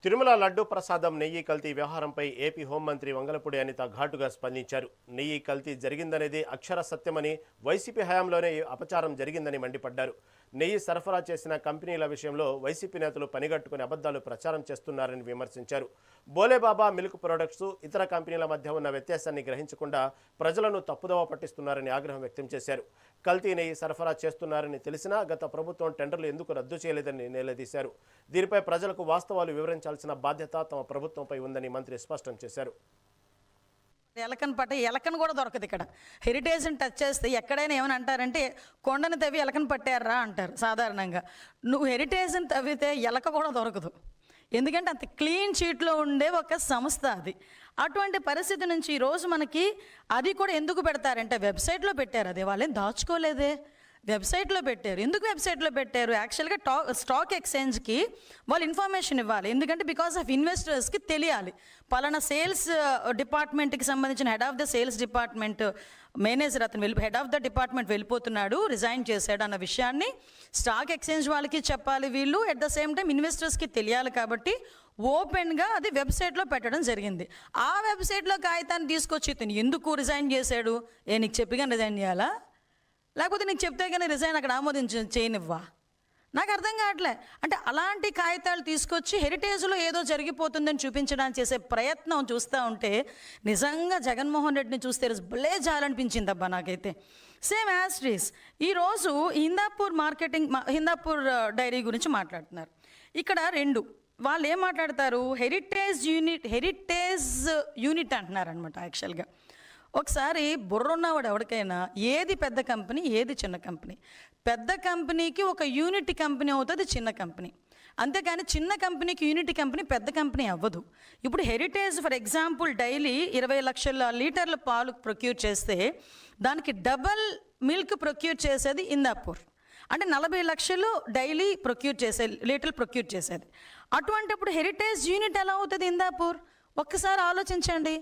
తిరుమల లడ్డూ ప్రసాదం నెయ్యి కల్తీ వ్యవహారంపై ఏపీ హోంమంత్రి వంగలపూడి అనిత ఘాటుగా స్పందించారు. నెయ్యి కల్తీ జరిగిందనేది అక్షర సత్యమని, వైసీపీ హయాంలోనే అపచారం జరిగిందని మండిపడ్డారు. నెయ్యి సరఫరా చేసిన కంపెనీల విషయంలో వైసీపీ నేతలు పనిగట్టుకుని అబద్ధాలు ప్రచారం చేస్తున్నారని విమర్శించారు. బోలేబాబా మిల్క్ ప్రొడక్ట్స్ ఇతర కంపెనీల మధ్య ఉన్న వ్యత్యాసాన్ని గ్రహించకుండా ప్రజలను తప్పుదోవ పట్టిస్తున్నారని ఆగ్రహం వ్యక్తం చేశారు. కల్తీ నెయ్యి సరఫరా చేస్తున్నారని తెలిసినా గత ప్రభుత్వం టెండర్లు ఎందుకు రద్దు చేయలేదని నిలదీశారు. దీనిపై ప్రజలకు వాస్తవాలు వివరించాల్సిన బాధ్యత తమ ప్రభుత్వంపై ఉందని మంత్రి స్పష్టం చేశారు. ఎలకను కూడా దొరకదు. ఇక్కడ హెరిటేజ్ని టచ్ చేస్తే ఎక్కడైనా ఏమని అంటారంటే కొండను తవ్వి ఎలకను పట్టారా అంటారు సాధారణంగా. నువ్వు హెరిటేజ్ని తవ్వితే ఎలక కూడా దొరకదు, ఎందుకంటే అంత క్లీన్ షీట్లో ఉండే ఒక సంస్థ అది. అటువంటి పరిస్థితి నుంచి ఈరోజు మనకి అది కూడా ఎందుకు పెడతారంటే వెబ్సైట్లో పెట్టారు. అది వాళ్ళేం దాచుకోలేదే, వెబ్సైట్లో పెట్టారు. ఎందుకు వెబ్సైట్లో పెట్టారు? యాక్చువల్గా స్టాక్ ఎక్స్చేంజ్కి వాళ్ళు ఇన్ఫర్మేషన్ ఇవ్వాలి, ఎందుకంటే బికాస్ ఆఫ్ ఇన్వెస్టర్స్కి తెలియాలి. పలానా సేల్స్ డిపార్ట్మెంట్కి సంబంధించిన head of the sales department manager అతను హెడ్ ఆఫ్ ద డిపార్ట్మెంట్ వెళ్ళిపోతున్నాడు, రిజైన్ చేశాడు అన్న విషయాన్ని స్టాక్ ఎక్స్చేంజ్ వాళ్ళకి చెప్పాలి వీళ్ళు. ఎట్ ద సేమ్ టైం ఇన్వెస్టర్స్కి తెలియాలి. కాబట్టి ఓపెన్గా అది వెబ్సైట్లో పెట్టడం జరిగింది. ఆ వెబ్సైట్లో కాగితాన్ని తీసుకొచ్చి ఇతను ఎందుకు రిజైన్ చేశాడు? నీకు చెప్పిగా రిజైన్ చేయాలా, లేకపోతే నీకు చెప్తే కానీ రిజైన్ అక్కడ చేయనివ్వా? నాకు అర్థం కావట్లే. అంటే అలాంటి కాగితాలు తీసుకొచ్చి హెరిటేజ్లో ఏదో జరిగిపోతుందని చూపించడానికి చేసే ప్రయత్నం చూస్తూ ఉంటే నిజంగా జగన్మోహన్ రెడ్డిని చూస్తే భలే జాలనిపించింది అబ్బా నాకైతే. సేమ్ యాస్ట్రీస్ ఈరోజు హిందాపూర్ డైరీ గురించి మాట్లాడుతున్నారు. ఇక్కడ రెండు వాళ్ళు ఏం మాట్లాడతారు, హెరిటేజ్ యూనిట్ అంటున్నారు అనమాట. యాక్చువల్గా ఒకసారి బుర్రున్నవాడు ఎవరికైనా ఏది పెద్ద కంపెనీ ఏది చిన్న కంపెనీ, పెద్ద కంపెనీకి ఒక యూనిట్ కంపెనీ అవుతుంది చిన్న కంపెనీ, అంతేకాని చిన్న కంపెనీకి యూనిట్ కంపెనీ పెద్ద కంపెనీ అవ్వదు. ఇప్పుడు హెరిటేజ్ ఫర్ ఎగ్జాంపుల్ డైలీ 20 లక్షల లీటర్ల పాలు ప్రొక్యూర్ చేస్తే దానికి డబల్ మిల్క్ ప్రొక్యూర్ చేసేది హిందాపూర్. అంటే 40 లక్షలు డైలీ లీటర్లు ప్రొక్యూర్ చేసేది. అటువంటిప్పుడు హెరిటేజ్ యూనిట్ ఎలా అవుతుంది హిందాపూర్? ఒక్కసారి ఆలోచించండి.